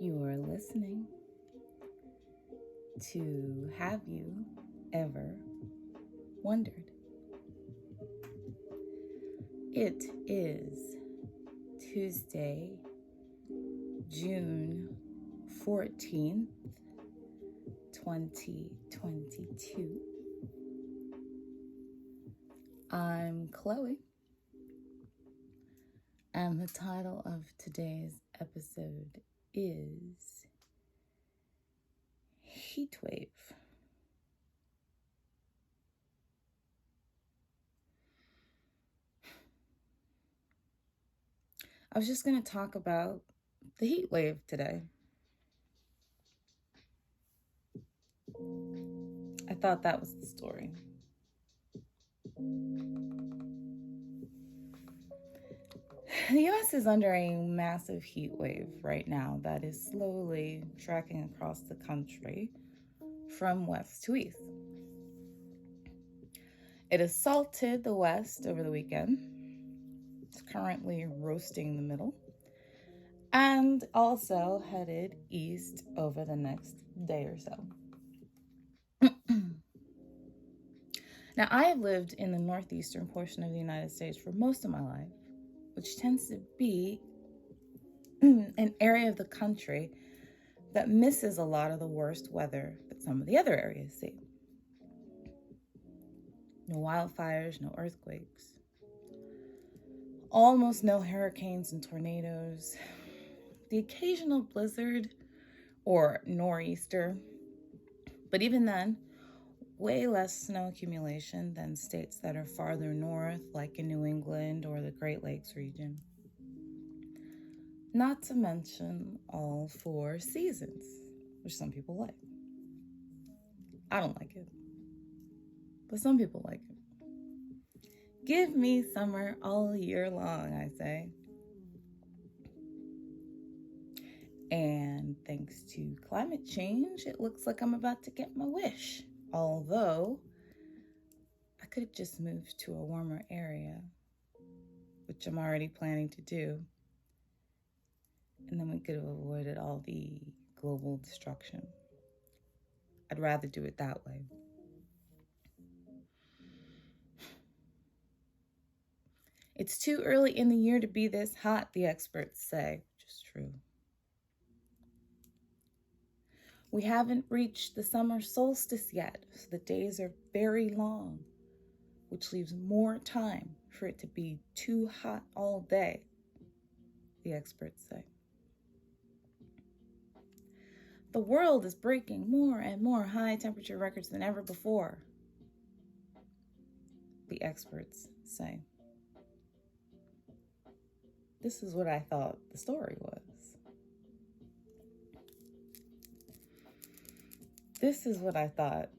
You are listening to Have You Ever Wondered? It is Tuesday, June 14th, 2022. I'm Chloe, and the title of today's episode is Heatwave. I was just going to talk about the heat wave today. I thought that was the story. The U.S. is under a massive heat wave right now that is slowly tracking across the country from west to east. It assaulted the west over the weekend. It's currently roasting the middle and also headed east over the next day or so. Now, I have lived in the northeastern portion of the United States for most of my life, which tends to be an area of the country that misses a lot of the worst weather that some of the other areas see. No wildfires, no earthquakes, almost no hurricanes and tornadoes, the occasional blizzard or nor'easter, but even then, way less snow accumulation than states that are farther north, like in New England or the Great Lakes region. Not to mention all 4 seasons, which some people like. I don't like it, but some people like it. Give me summer all year long, I say. And thanks to climate change, it looks like I'm about to get my wish. Although, I could have just moved to a warmer area, which I'm already planning to do. And then we could have avoided all the global destruction. I'd rather do it that way. It's too early in the year to be this hot, the experts say, which is true. We haven't reached the summer solstice yet, so the days are very long, which leaves more time for it to be too hot all day, the experts say. The world is breaking more and more high temperature records than ever before, the experts say. This is what I thought the story was. This is what I thought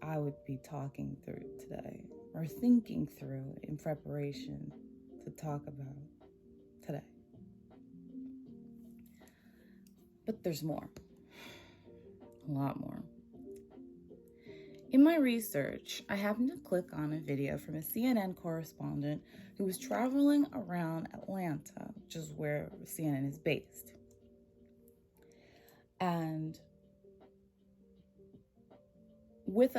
I would be talking through today, or thinking through in preparation to talk about today. But there's more. A lot more. In my research, I happened to click on a video from a CNN correspondent who was traveling around Atlanta, which is where CNN is based. And with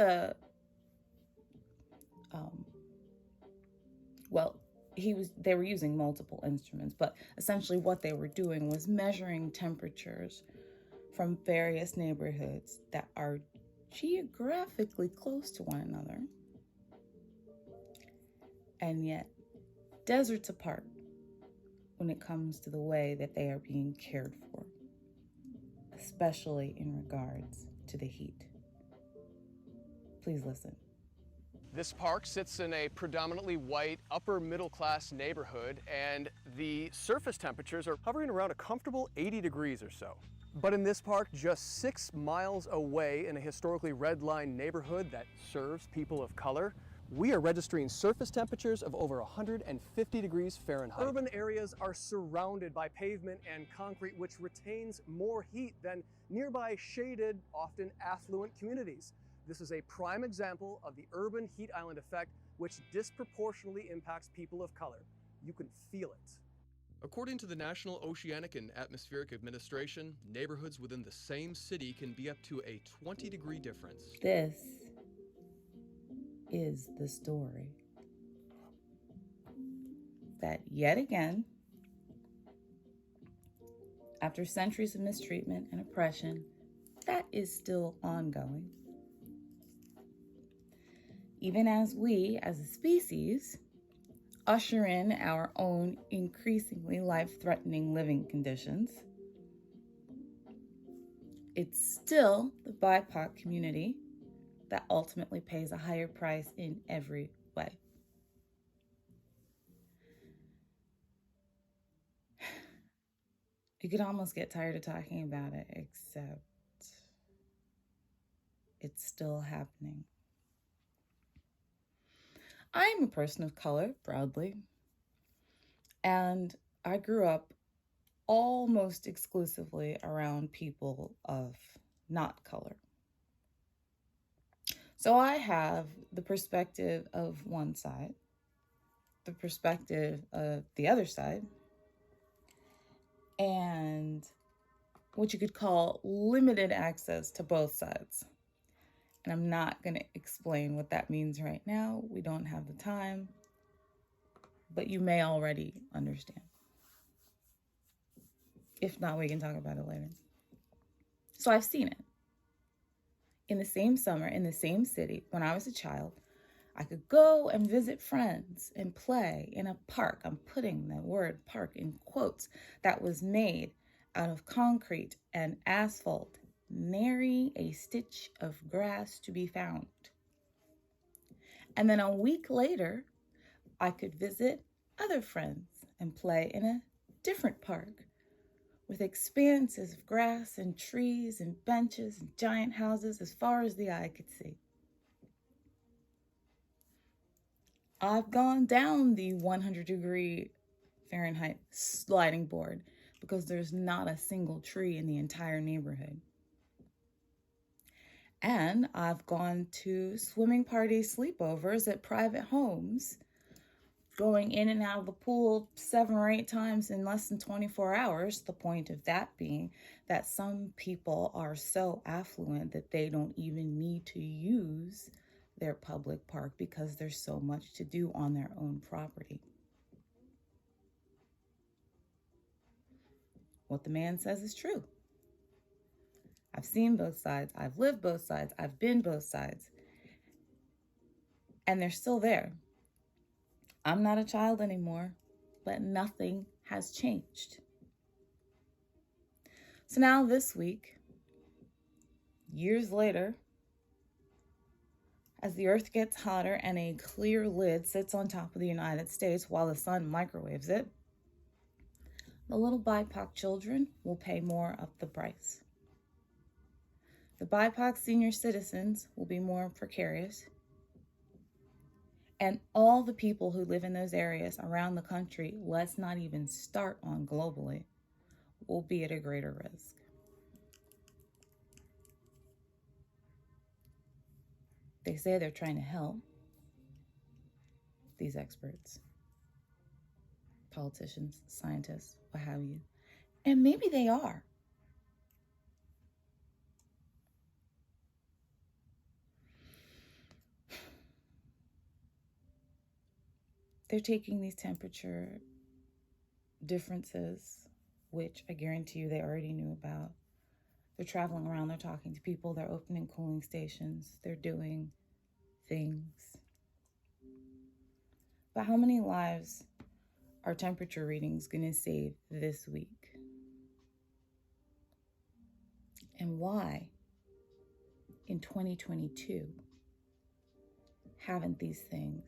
they were using multiple instruments, but essentially what they were doing was measuring temperatures from various neighborhoods that are geographically close to one another, and yet deserts apart when it comes to the way that they are being cared for, especially in regards to the heat. Please listen. This park sits in a predominantly white, upper middle class neighborhood, and the surface temperatures are hovering around a comfortable 80 degrees or so. But in this park, just 6 miles away in a historically red-line neighborhood that serves people of color, we are registering surface temperatures of over 150 degrees Fahrenheit. Urban areas are surrounded by pavement and concrete, which retains more heat than nearby shaded, often affluent communities. This is a prime example of the urban heat island effect, which disproportionately impacts people of color. You can feel it. According to the National Oceanic and Atmospheric Administration, neighborhoods within the same city can be up to a 20-degree difference. This is the story. That yet again, after centuries of mistreatment and oppression, that is still ongoing. Even as we, as a species, usher in our own increasingly life-threatening living conditions, it's still the BIPOC community that ultimately pays a higher price in every way. You could almost get tired of talking about it, except it's still happening. I'm a person of color, proudly, and I grew up almost exclusively around people of not color. So I have the perspective of one side, the perspective of the other side, and what you could call limited access to both sides. And I'm not going to explain what that means right now. We don't have the time, but you may already understand. If not, we can talk about it later. So I've seen it. In the same summer, in the same city, when I was a child, I could go and visit friends and play in a park. I'm putting the word park in quotes, that was made out of concrete and asphalt, nary a stitch of grass to be found. And then a week later, I could visit other friends and play in a different park with expanses of grass and trees and benches and giant houses as far as the eye could see. I've gone down the 100-degree Fahrenheit sliding board because there's not a single tree in the entire neighborhood. And I've gone to swimming party sleepovers at private homes, going in and out of the pool 7 or 8 times in less than 24 hours. The point of that being that some people are so affluent that they don't even need to use their public park because there's so much to do on their own property. What the man says is true. I've seen both sides. I've lived both sides. I've been both sides. And they're still there. I'm not a child anymore, but nothing has changed. So now this week, years later, as the earth gets hotter and a clear lid sits on top of the United States while the sun microwaves it, the little BIPOC children will pay more of the price. The BIPOC senior citizens will be more precarious, and all the people who live in those areas around the country, let's not even start on globally, will be at a greater risk. They say they're trying to help, these experts, politicians, scientists, what have you. And maybe they are. They're taking these temperature differences, which I guarantee you they already knew about. They're traveling around, they're talking to people, they're opening cooling stations, they're doing things. But how many lives are temperature readings going to save this week? And why, in 2022, haven't these things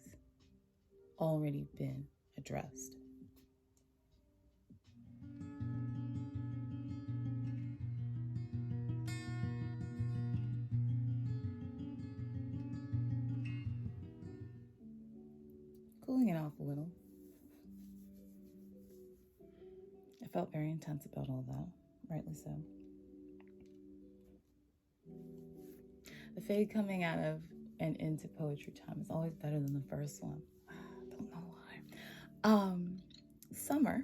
already been addressed? Cooling it off a little. I felt very intense about all that, rightly so. The fade coming out of and into poetry time is always better than the first one. I don't know why. Summer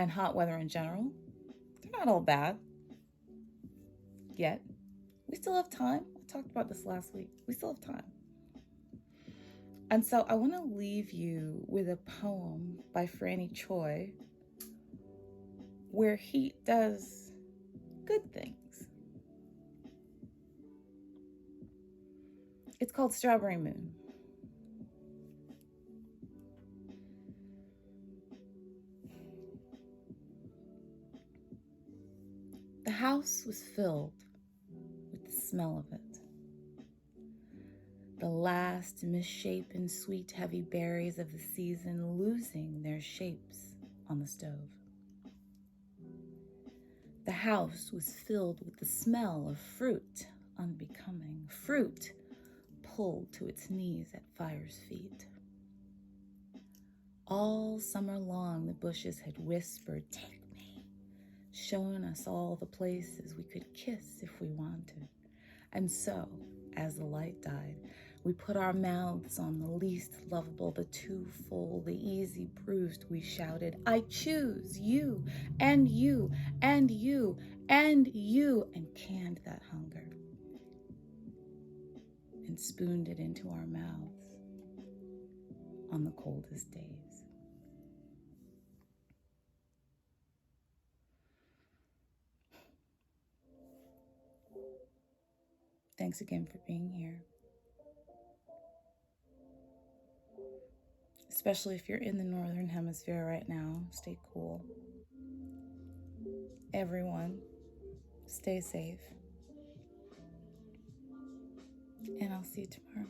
and hot weather in general, they're not all bad yet. We still have time. I talked about this last week. We still have time. And so I want to leave you with a poem by Franny Choi where heat does good things. It's called Strawberry Moon. The house was filled with the smell of it. The last misshapen, sweet, heavy berries of the season losing their shapes on the stove. The house was filled with the smell of fruit unbecoming, fruit pulled to its knees at fire's feet. All summer long, the bushes had whispered, "Take me," showing us all the places we could kiss if we wanted. And so, as the light died, we put our mouths on the least lovable, the too full, the easy bruised. We shouted, "I choose you, and you, and you, and you," and canned that hunger and spooned it into our mouths on the coldest days. Thanks again for being here. Especially if you're in the Northern Hemisphere right now, stay cool. Everyone, stay safe. And I'll see you tomorrow.